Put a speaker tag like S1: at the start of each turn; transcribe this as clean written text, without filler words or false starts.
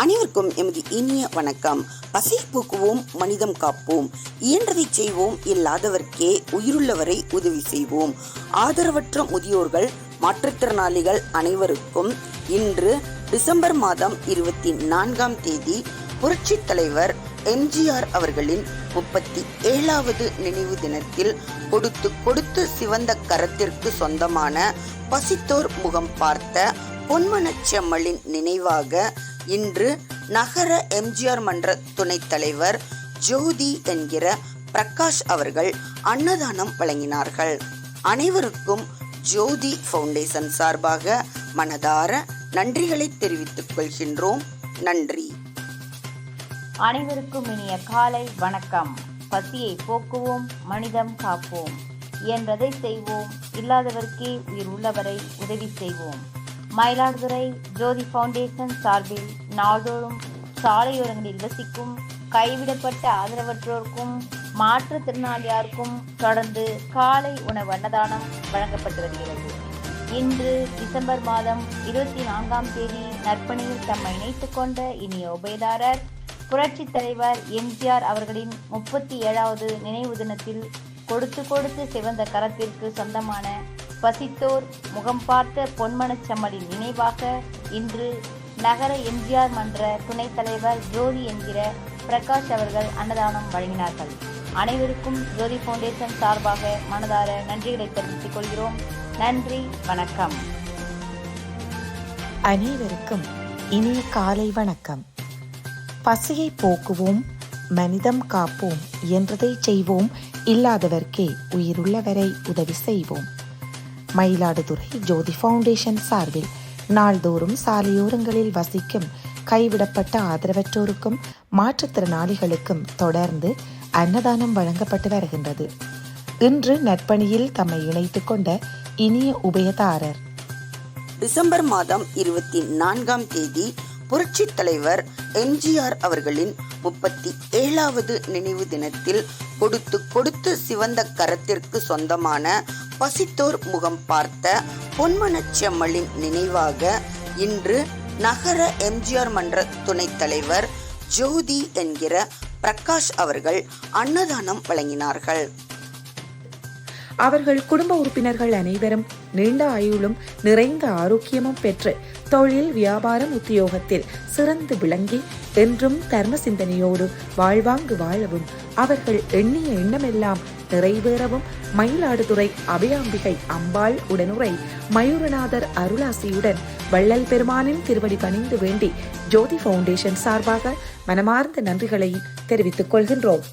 S1: அனைவருக்கும் எமது இனிய வணக்கம். பசி போக்குவோம், மனிதம் காப்போம், இயன்றதை செய்வோம், இல்லாதவர்க்கே உயிருள்ளவரை உதவி செய்வோம். ஆதரவற்ற முதியோர்கள், மாற்றுத்திறனாளிகள் அனைவருக்கும் இன்று டிசம்பர் மாதம் 24ஆம் தேதி புரட்சித் தலைவர் எம்ஜிஆர் அவர்களின் 37வது நினைவு தினத்தில் கொடுத்து சிவந்த கரத்திற்கு சொந்தமான பசித்தோர் முகம் பார்த்த பொன்மனச்செம்மலின் நினைவாக இன்று நகர எம்ஜிஆர் மன்ற துணைத் தலைவர் ஜோதி என்கிற பிரகாஷ் அவர்கள் அன்னதானம் வழங்கினார்கள். அனைவருக்கும் ஜோதி ஃபவுண்டேஷன் சார்பாக மனதார நன்றிகளை தெரிவித்துக் கொள்கின்றோம். நன்றி.
S2: அனைவருக்கும் இனிய காலை வணக்கம். பசியை போக்குவோம், மனிதம் காப்போம், இயன்றதை செய்வோம், இல்லாதவர்க்கே உயிர் உள்ளவரை உதவி செய்வோம். மயிலாடுதுறை ஜோதி ஃபவுண்டேஷன் சார்பில் நாள்தோறும் சாலையோரங்களில் வசிக்கும் கைவிடப்பட்ட ஆதரவற்றோருக்கும் மாற்றுத்திறனாளியாருக்கும் தொடர்ந்து காலை உணவு அன்னதானம் வழங்கப்பட்டு வருகிறது. இன்று டிசம்பர் மாதம் 24ஆம் தேதி நற்பணியில் தம்மை இணைத்துக் கொண்ட இனிய உபயதாரர் புரட்சித் தலைவர் எம்ஜிஆர் அவர்களின் 37வது நினைவு தினத்தில் கொடுத்து சிவந்த கரத்திற்கு சொந்தமான பசித்தோர் முகம் பார்த்த பொன்மனச்செம்மலின் நினைவாக இன்று நகர எம்ஜிஆர் மன்ற துணைத் தலைவர் ஜோதி என்கிற பிரகாஷ் அவர்கள் அன்னதானம் வழங்கினார்கள். அனைவருக்கும் ஜோதி ஃபவுண்டேஷன் சார்பாக மனதார நன்றிகளை தெரிவித்துக் கொள்கிறோம். நன்றி, வணக்கம்.
S3: அனைவருக்கும் இனிய காலை வணக்கம். பசியை போக்குவோம், மனிதம் காப்போம், இயன்றதை செய்வோம், இல்லாதவர்க்கே உயிருள்ளவரை உதவி செய்வோம். மயிலாடுதுறை ஜோதி ஃபவுண்டேஷன் சார்பில் நாள்தோறும் சாலையோரங்களில் வசிக்கும் கைவிடப்பட்ட ஆதரவற்றோருக்கும் மாற்றுத்திறனாளிகளுக்கும் தொடர்ந்து அன்னதானம் வழங்கப்பட்டு வருகின்றது. இன்று நற்பணியில் தம்மை இணைத்துக் கொண்ட இனிய உபயதாரர்
S1: டிசம்பர் மாதம் 24ஆம் தேதி புரட்சித் தலைவர் எம்ஜிஆர் அவர்களின் 37வது நினைவு தினத்தில் கொடுத்து சிவந்த கரத்திற்கு சொந்தமான பசித்தோர் முகம் பார்த்த பொன்மனச்செம்மலின் நினைவாக இன்று நகர எம்ஜிஆர் மன்ற துணைத் தலைவர் ஜோதி என்கிற பிரகாஷ் அவர்கள் அன்னதானம் வழங்கினார்கள்.
S3: அவர்கள் குடும்ப உறுப்பினர்கள் அனைவரும் நீண்ட ஆயுளும் நிறைந்த ஆரோக்கியமும் பெற்று தொழில், வியாபாரம், உத்தியோகத்தில் சிறந்து விளங்கி என்றும் தர்ம சிந்தனையோடு வாழ்வாங்கு வாழவும் அவர்கள் எண்ணிய எண்ணமெல்லாம் நிறைவேறவும் மயிலாடுதுறை அபயாம்பிகை அம்பாள் உடனுரை மயூரநாதர் அருளாசியுடன் வள்ளல் பெருமானின் திருவடி பணிந்து வேண்டி ஜோதி ஃபவுண்டேஷன் சார்பாக மனமார்ந்த நன்றிகளை தெரிவித்துக் கொள்கின்றோம்.